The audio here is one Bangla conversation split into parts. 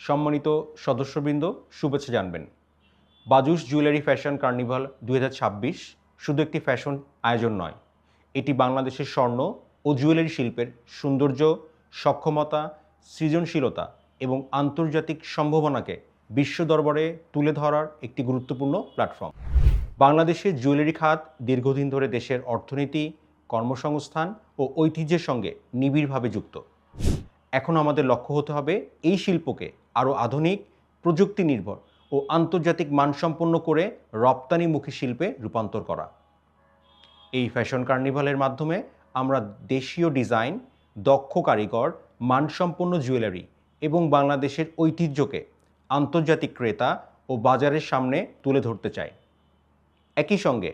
সম্মানিত সদস্যবৃন্দ, শুভেচ্ছা জানবেন। বাজুস জুয়েলারি ফ্যাশন কার্নিভাল 2026 শুধু একটি ফ্যাশন আয়োজন নয়, এটি বাংলাদেশের স্বর্ণ ও জুয়েলারি শিল্পের সৌন্দর্য, সক্ষমতা, সৃজনশীলতা এবং আন্তর্জাতিক সম্ভাবনাকে বিশ্ব দরবারে তুলে ধরার একটি গুরুত্বপূর্ণ প্ল্যাটফর্ম। বাংলাদেশের জুয়েলারি খাত দীর্ঘদিন ধরে দেশের অর্থনীতি, কর্মসংস্থান ও ঐতিহ্যের সঙ্গে নিবিড়ভাবে যুক্ত। এখন আমাদের লক্ষ্য হতে হবে এই শিল্পকে আরও আধুনিক, প্রযুক্তি নির্ভর ও আন্তর্জাতিক মানসম্পন্ন করে রপ্তানিমুখী শিল্পে রূপান্তর করা। এই ফ্যাশন কার্নিভালের মাধ্যমে আমরা দেশীয় ডিজাইন, দক্ষ কারিগর, মানসম্পন্ন জুয়েলারি এবং বাংলাদেশের ঐতিহ্যকে আন্তর্জাতিক ক্রেতা ও বাজারের সামনে তুলে ধরতে চাই। একই সঙ্গে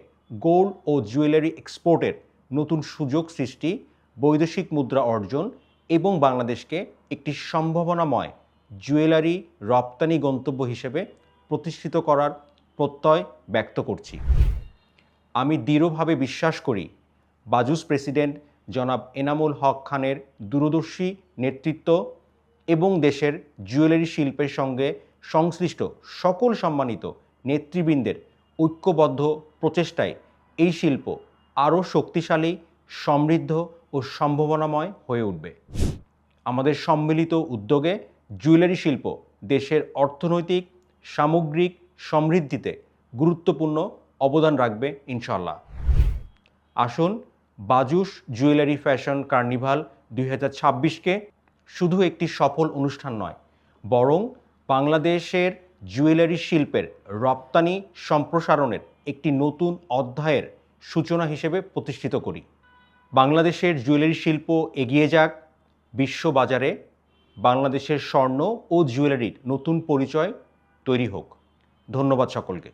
গোল্ড ও জুয়েলারি এক্সপোর্টের নতুন সুযোগ সৃষ্টি, বৈদেশিক মুদ্রা অর্জন এবং বাংলাদেশকে একটি সম্ভাবনাময় জুয়েলারি রপ্তানি গন্তব্য হিসেবে প্রতিষ্ঠিত করার প্রত্যয় ব্যক্ত করছি। আমি দৃঢ়ভাবে বিশ্বাস করি বাজুস প্রেসিডেন্ট জনাব এনামুল হক খানের দূরদর্শী নেতৃত্ব এবং দেশের জুয়েলারি শিল্পের সঙ্গে সংশ্লিষ্ট সকল সম্মানিত নেতৃবৃন্দের ঐক্যবদ্ধ প্রচেষ্টায় এই শিল্প আরও শক্তিশালী, সমৃদ্ধ ও সম্ভাবনাময় হয়ে উঠবে। আমাদের সম্মিলিত উদ্যোগে জুয়েলারি শিল্প দেশের অর্থনৈতিক, সামগ্রিক সমৃদ্ধিতে গুরুত্বপূর্ণ অবদান রাখবে ইনশাআল্লাহ। আসুন বাজুস জুয়েলারি ফ্যাশন কার্নিভাল 2026কে শুধু একটি সফল অনুষ্ঠান নয়, বরং বাংলাদেশের জুয়েলারি শিল্পের রপ্তানি সম্প্রসারণের একটি নতুন অধ্যায়ের সূচনা হিসেবে প্রতিষ্ঠিত করি। বাংলাদেশের জুয়েলারি শিল্প এগিয়ে যাক, বিশ্ববাজারে বাংলাদেশের স্বর্ণ ও জুয়েলারির নতুন পরিচয় তৈরি হোক। ধন্যবাদ সকলকে।